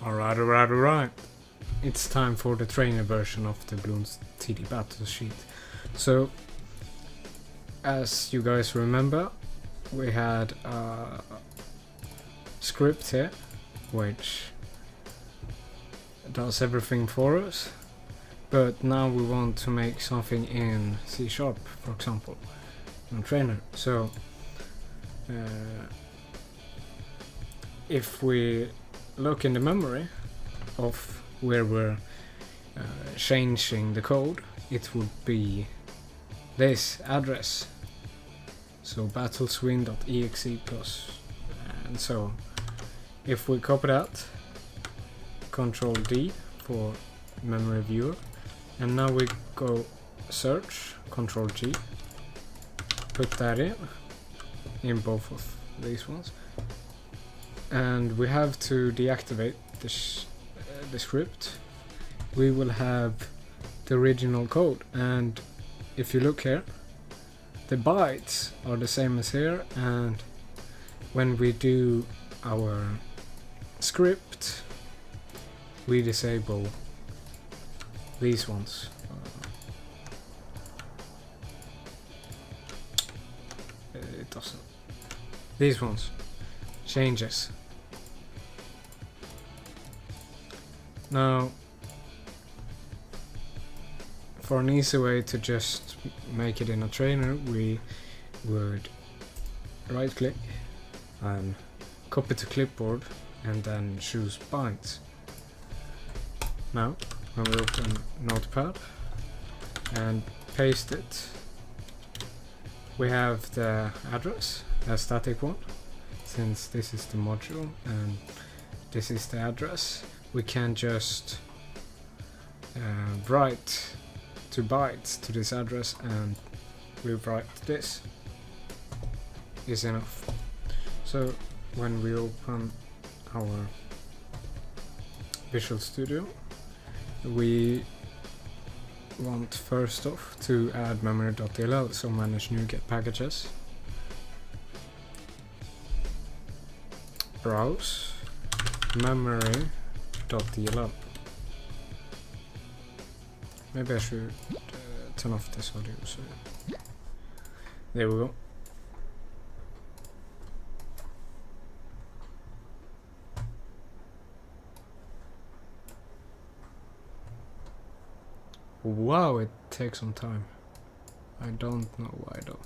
Alright. It's time for the trainer version of the Bloons TD battle sheet. So, as you guys remember, we had a script here which does everything for us, but now we want to make something in C#, for example, in trainer. So if we look in the memory of where we're changing the code, it would be this address, so battleswing.exe plus, and so on. If we copy that, Control D for memory viewer, and now we go search, Control G, put that in both of these ones, and we have to deactivate this the script. We will have the original code, and if you look here, the bytes are the same as here, and when we do our script, we disable these ones. It doesn't. These ones changes. Now, for an easy way to just make it in a trainer, we would right click and copy to clipboard and then choose bytes. Now, when we open Notepad and paste it, we have the address, a static one. Since this is the module and this is the address, we can just write 2 bytes to this address, and we write this is enough. So when we open our Visual Studio, we want first off to add memory.dll, so manage NuGet packages, browse memory.dll. Maybe I should turn off this audio, so there we go. Wow, it takes some time. I don't know why though.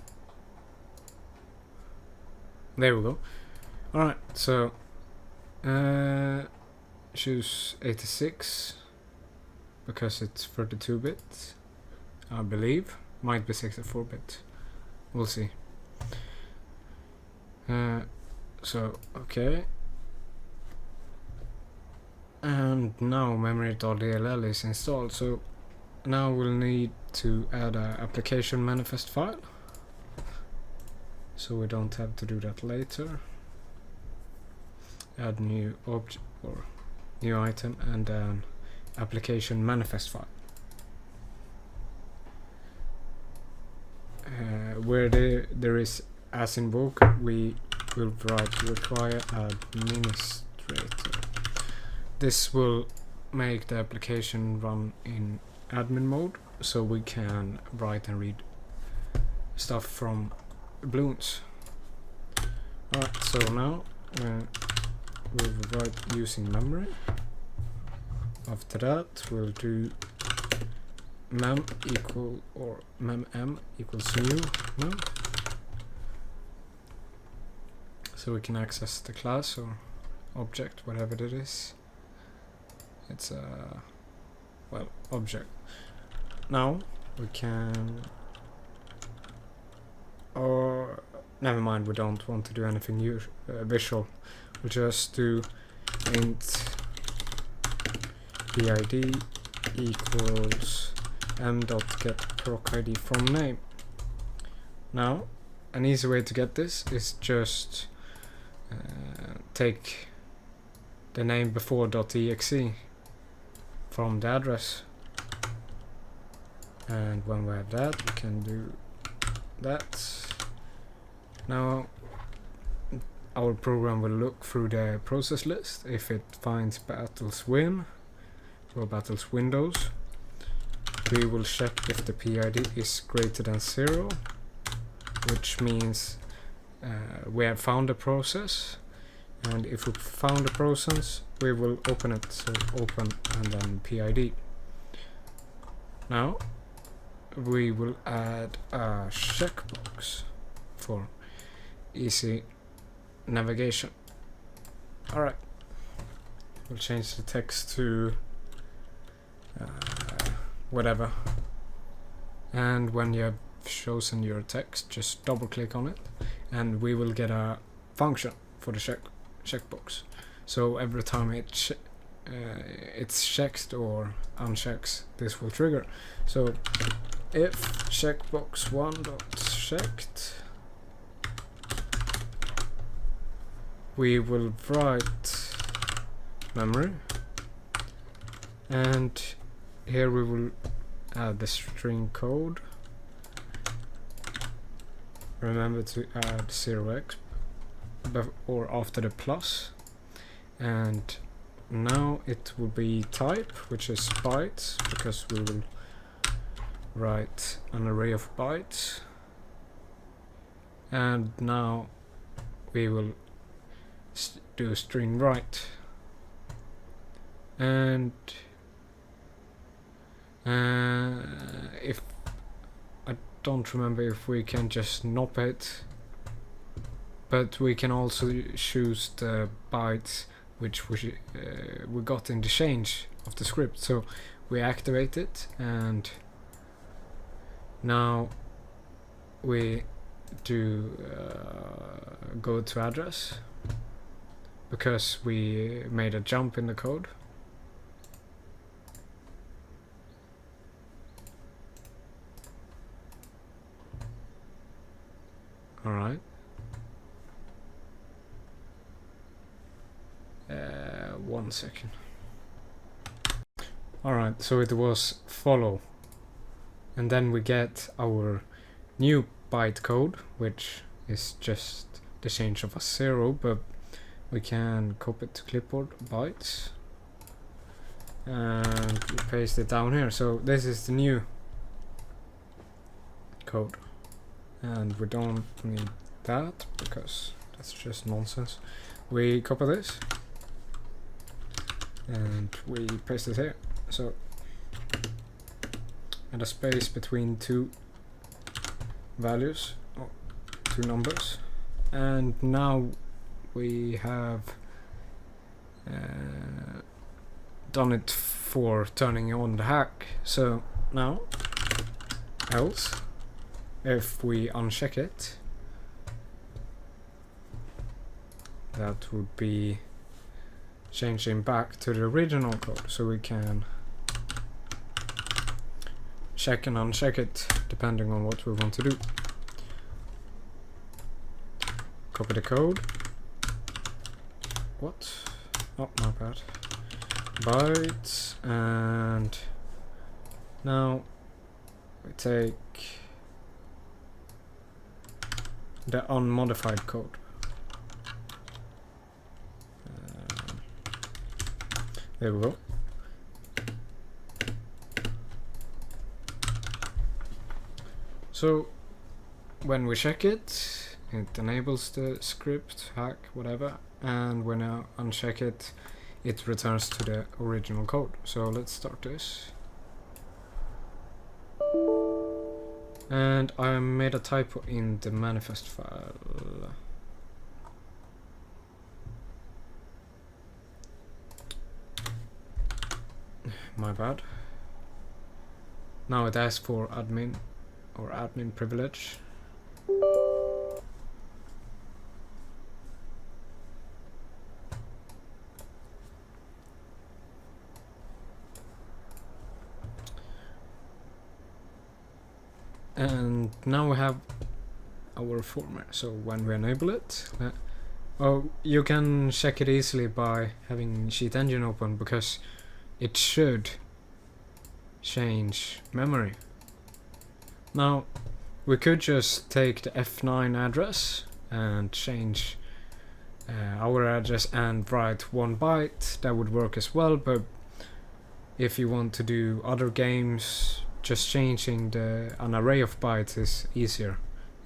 There we go. Alright, so choose 86 because it's 32-bit, I believe. Might be 64-bit. We'll see. So, okay. And now memory.dll is installed, so now we'll need to add an application manifest file, so we don't have to do that later. Add new object or new item and then application manifest file. Where there is as invoke, we will write require administrator. This will make the application run in admin mode, so we can write and read stuff from Bloons. Alright, so now we'll write using memory. After that, we'll do mem equal or mem equals new mem, so we can access the class or object, whatever it is. It's a object. Now we can, or never mind, we don't want to do anything visual. We'll just do int bid equals m.getProcID from name. Now, an easy way to get this is just take the name before .exe from the address, and when we have that, we can do that. Now our program will look through the process list. If it finds battles win or battles windows, we will check if the PID is greater than 0, which means we have found a process, and if we found a process we will open it, so open and then PID. Now we will add a checkbox for easy navigation. Alright, we'll change the text to whatever, and when you have chosen your text, just double click on it and we will get a function for the checkbox. So every time it's checked or unchecks, this will trigger. So if checkbox 1.checked, we will write memory, and here we will add the string code. Remember to add 0x or after the plus, and now it will be type, which is bytes, because we will write an array of bytes. And now we will do string write, and if I don't remember if we can just nop it, but we can also choose the bytes which we got in the change of the script. So we activate it, and now we do go to address, because we made a jump in the code. Alright. 1 second. Alright, so it was follow, and then we get our new byte code, which is just the change of a 0, but we can copy it to clipboard bytes and paste it down here. So this is the new code, and we don't need that because that's just nonsense. We copy this and we paste it here. So add a space between two values, or two numbers, and now we have done it for turning on the hack. So now else, if we uncheck it, that would be changing back to the original code, so we can check and uncheck it depending on what we want to do. Copy the code. What? Oh, my bad. Bytes, and now we take the unmodified code. There we go. So when we check it, it enables the script, hack, whatever, and when I uncheck it, it returns to the original code. So let's start this. And I made a typo in the manifest file. My bad. Now it asks for admin or admin privilege. And now we have our format. So when we enable it, you can check it easily by having Sheet Engine open, because it should change memory. Now we could just take the F9 address and change our address and write 1 byte, that would work as well. But if you want to do other games, just changing an array of bytes is easier.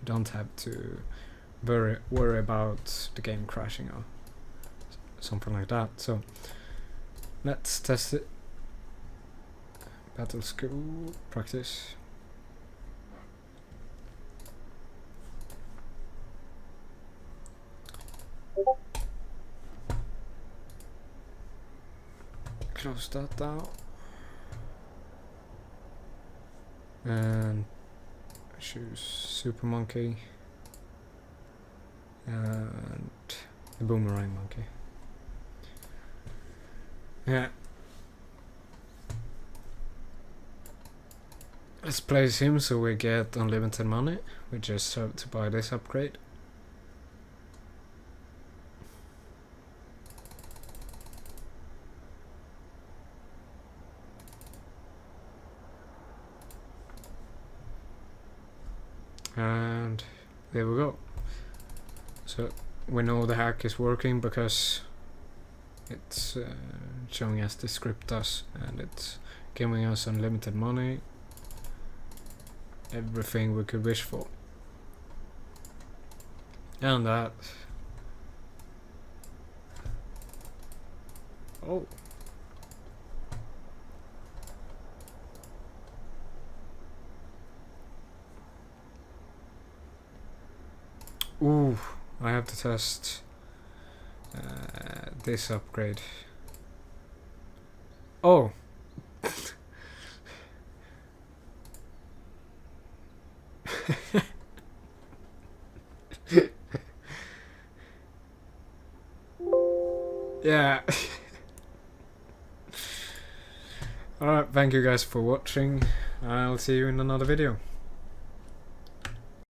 You don't have to worry about the game crashing or something like that. So let's test it. Battle school practice. Close that down. And choose Super Monkey and the Boomerang Monkey. Yeah. Let's place him so we get unlimited money. We just have to buy this upgrade. And there we go. So we know the hack is working because it's showing us the script does, and it's giving us unlimited money. Everything we could wish for. And that. Oh. Ooh, I have to test this upgrade. Oh. Yeah. Alright, thank you guys for watching. I'll see you in another video.